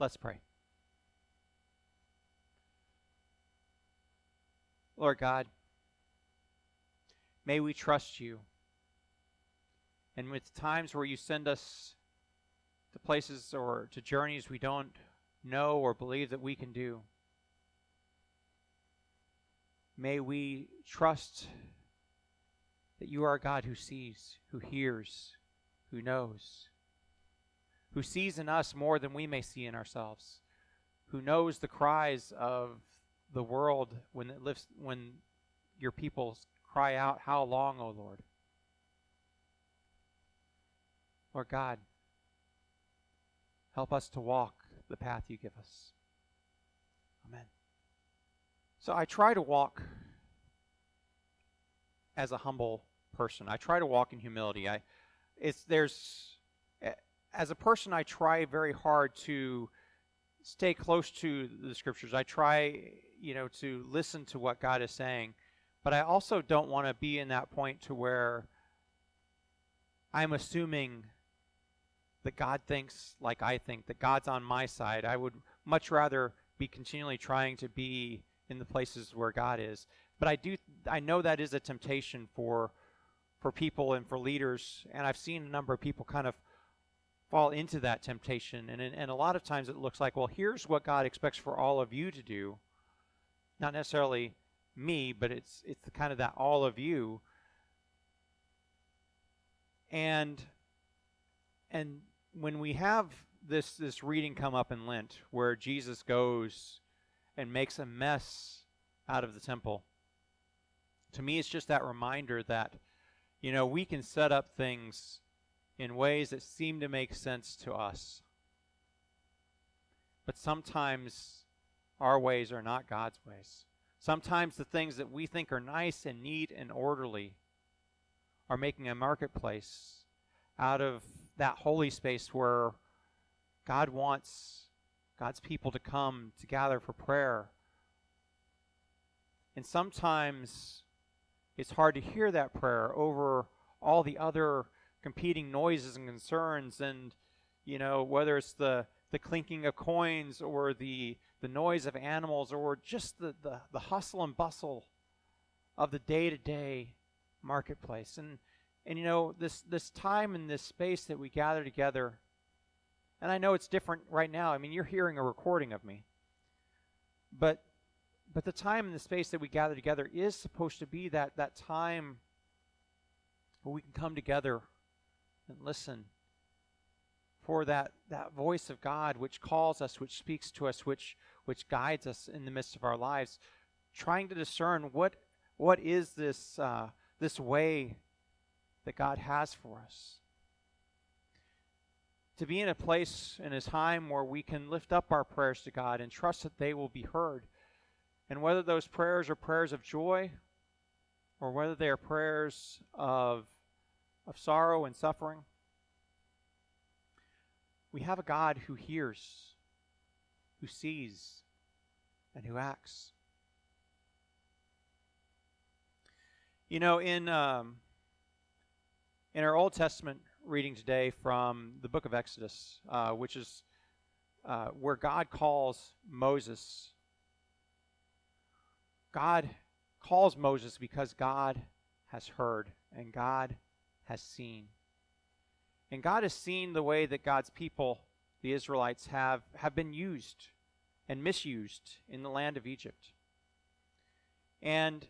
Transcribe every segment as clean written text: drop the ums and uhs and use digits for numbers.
Let's pray. Lord God, may we trust you. And with times where you send us to places or to journeys we don't know or believe that we can do, may we trust that you are a God who sees, who hears, who knows, who sees in us more than we may see in ourselves, who knows the cries of the world when your people cry out, "How long, O Lord?" Lord God, help us to walk the path you give us. Amen. So I try to walk as a humble person. I try to walk in humility. As a person, I try very hard to stay close to the scriptures. I try, to listen to what God is saying. But I also don't want to be in that point to where I'm assuming that God thinks like I think, that God's on my side. I would much rather be continually trying to be in the places where God is. But I know that is a temptation for people and for leaders, and I've seen a number of people kind of fall into that temptation. And a lot of times it looks like, well, here's what God expects for all of you to do. Not necessarily me, but it's the kind of that all of you. And when we have this reading come up in Lent where Jesus goes and makes a mess out of the temple, to me it's just that reminder that, we can set up things in ways that seem to make sense to us. But sometimes our ways are not God's ways. Sometimes the things that we think are nice and neat and orderly are making a marketplace out of that holy space where God wants God's people to come to gather for prayer. And sometimes it's hard to hear that prayer over all the other competing noises and concerns, and whether it's the clinking of coins or the noise of animals or just the hustle and bustle of the day-to-day marketplace. And this time and this space that we gather together, and I know it's different right now. I mean, you're hearing a recording of me, but the time and the space that we gather together is supposed to be that time where we can come together and listen for that voice of God which calls us, which speaks to us, which guides us in the midst of our lives, trying to discern what is this way that God has for us. To be in a place in a time where we can lift up our prayers to God and trust that they will be heard. And whether those prayers are prayers of joy or whether they are prayers of sorrow and suffering, we have a God who hears, who sees, and who acts. In our Old Testament reading today from the book of Exodus, which is where God calls Moses. God calls Moses because God has heard and God has seen. And God has seen the way that God's people, the Israelites, have been used and misused in the land of Egypt. And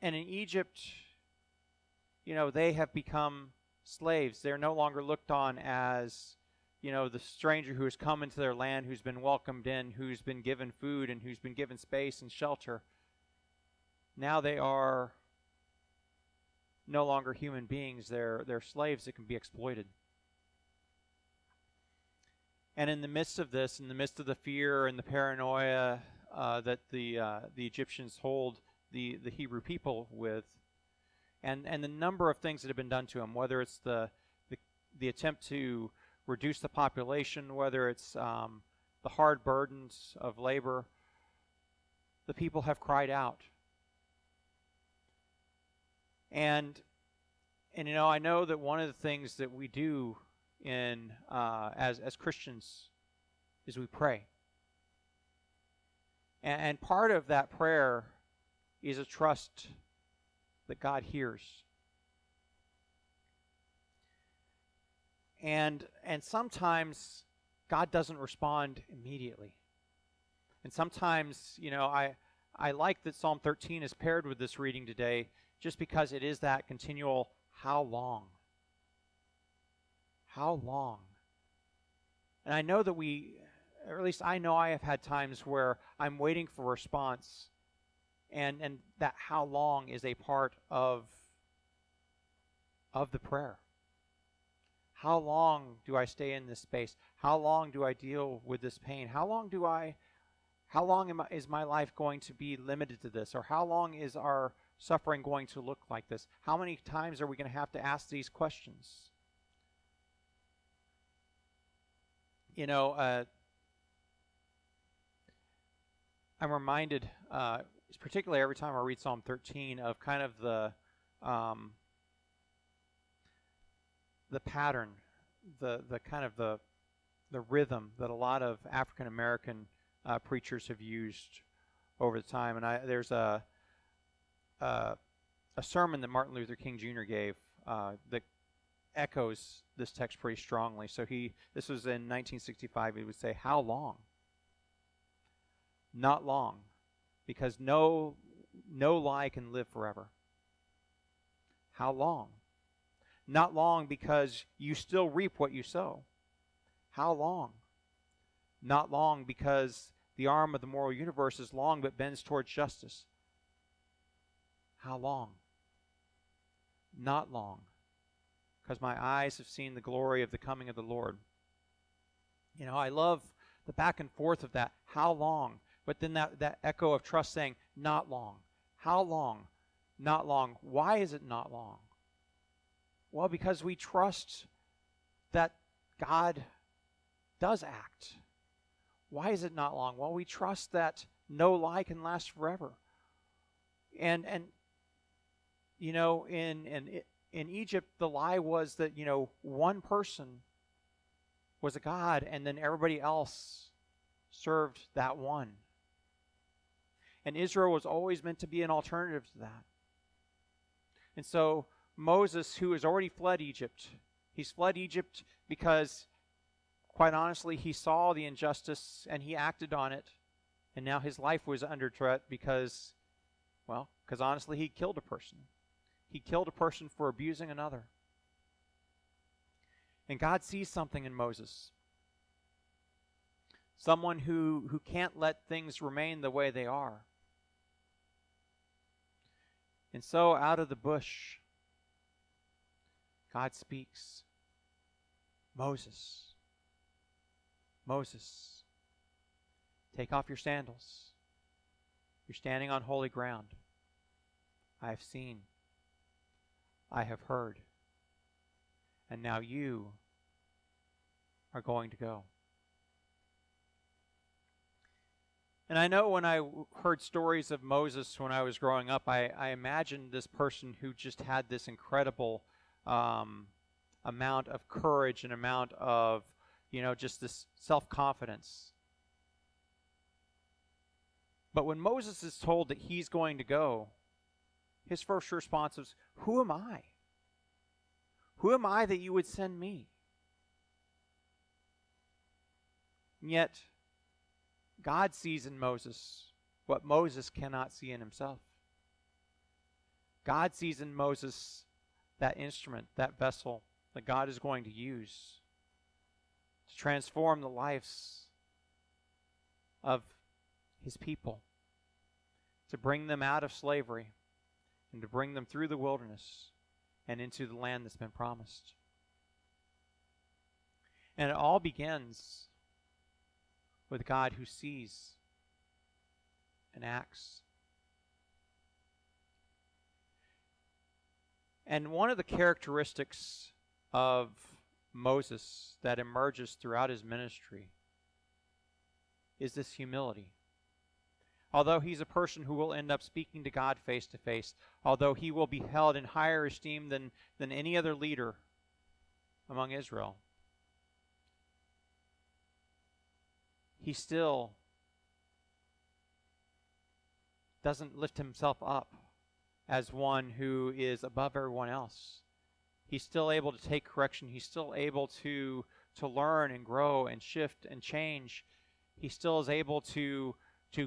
in Egypt, they have become slaves. They're no longer looked on as, the stranger who has come into their land, who's been welcomed in, who's been given food, and who's been given space and shelter. Now they are no longer human beings. They're slaves that can be exploited. And in the midst of this, in the midst of the fear and the paranoia that the Egyptians hold the Hebrew people with, and the number of things that have been done to them, whether it's the attempt to reduce the population, whether it's the hard burdens of labor, the people have cried out. And I know that one of the things that we do in as Christians is we pray. And part of that prayer is a trust that God hears. And sometimes God doesn't respond immediately. And sometimes, I like that Psalm 13 is paired with this reading today just because it is that continual, how long? How long? And I know that or at least I know I have had times where I'm waiting for a response, and that how long is a part of the prayer. How long do I stay in this space? How long do I deal with this pain? How long is my life going to be limited to this? Or how long is our suffering going to look like this? How many times are we going to have to ask these questions? I'm reminded, particularly every time I read Psalm 13, of kind of the pattern, the kind of the rhythm that a lot of African American preachers have used over the time. And there's a sermon that Martin Luther King Jr. gave that echoes this text pretty strongly. So this was in 1965. He would say, "How long? Not long, because no lie can live forever. How long? Not long, because you still reap what you sow. How long? Not long, because the arm of the moral universe is long but bends towards justice. How long? Not long, because my eyes have seen the glory of the coming of the Lord." I love the back and forth of that. How long? But then that echo of trust saying, not long. How long? Not long. Why is it not long? Well, because we trust that God does act. Why is it not long? Well, we trust that no lie can last forever. And in Egypt, the lie was that, one person was a god, and then everybody else served that one. And Israel was always meant to be an alternative to that. And so Moses, who has already fled Egypt, he's fled Egypt because, quite honestly, he saw the injustice and he acted on it. And now his life was under threat because honestly, he killed a person. He killed a person for abusing another. And God sees something in Moses. Someone who can't let things remain the way they are. And so out of the bush, God speaks. Moses, Moses, take off your sandals. You're standing on holy ground. I have seen. I have heard. And now you are going to go. And I know when I heard stories of Moses when I was growing up, I imagined this person who just had this incredible amount of courage and amount of, just this self-confidence. But when Moses is told that he's going to go, his first response is, "Who am I? Who am I that you would send me?" And yet, God sees in Moses what Moses cannot see in himself. God sees in Moses that instrument, that vessel that God is going to use to transform the lives of his people, to bring them out of slavery and to bring them through the wilderness and into the land that's been promised. And it all begins with God who sees and acts. And one of the characteristics of Moses that emerges throughout his ministry is this humility. Although he's a person who will end up speaking to God face to face, although he will be held in higher esteem than any other leader among Israel, he still doesn't lift himself up as one who is above everyone else. He's still able to take correction. He's still able to learn and grow and shift and change. He still is able to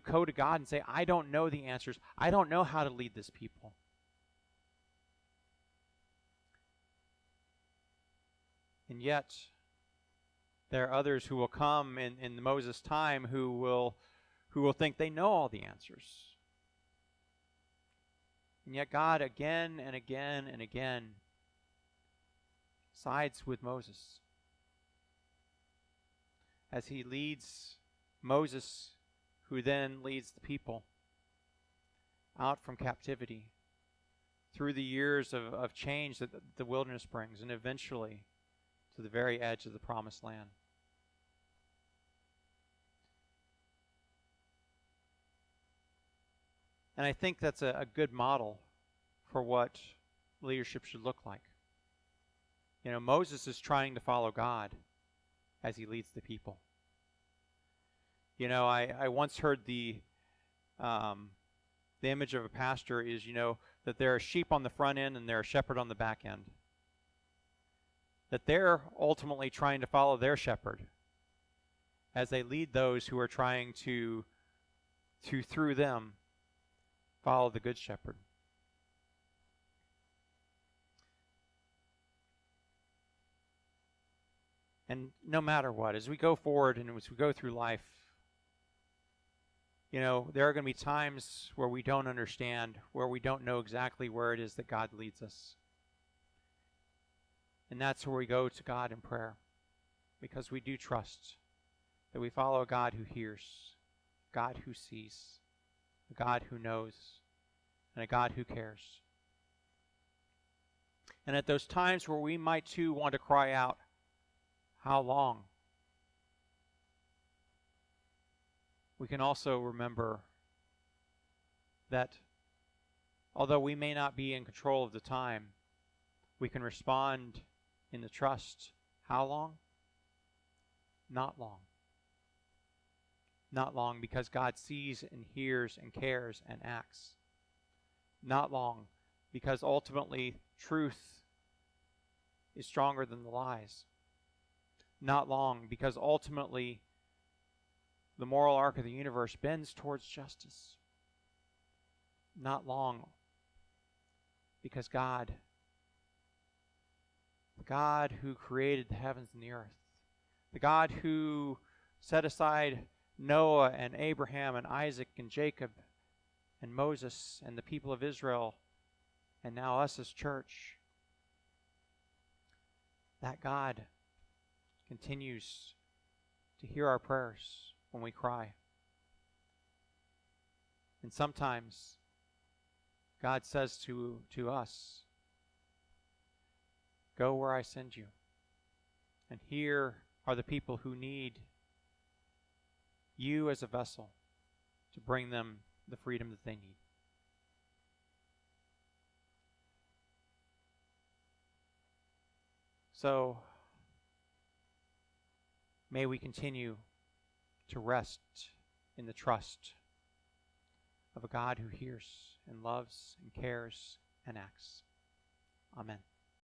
go to God and say, I don't know the answers. I don't know how to lead this people. And yet, there are others who will come in Moses' time who will think they know all the answers. And yet God again and again and again sides with Moses as he leads Moses, who then leads the people out from captivity through the years of change that the wilderness brings, and eventually to the very edge of the promised land. And I think that's a good model for what leadership should look like. You know, Moses is trying to follow God as he leads the people. You know, I once heard the image of a pastor is, you know, that there are sheep on the front end and there are shepherd on the back end. That they're ultimately trying to follow their shepherd as they lead those who are trying to through them, follow the good shepherd. And no matter what, as we go forward and as we go through life, you know, there are going to be times where we don't understand, where we don't know exactly where it is that God leads us. And that's where we go to God in prayer, because we do trust that we follow a God who hears, a God who sees, a God who knows, and a God who cares. And at those times where we might too want to cry out, how long? We can also remember that although we may not be in control of the time, we can respond in the trust. How long? Not long. Not long, because God sees and hears and cares and acts. Not long, because ultimately truth is stronger than the lies. Not long, because ultimately the moral arc of the universe bends towards justice. Not long, because God, the God who created the heavens and the earth, the God who set aside Noah and Abraham and Isaac and Jacob and Moses and the people of Israel and now us as church, that God continues to hear our prayers when we cry. And sometimes God says to us, go where I send you. And here are the people who need you as a vessel to bring them the freedom that they need. So, may we continue to rest in the trust of a God who hears and loves and cares and acts. Amen.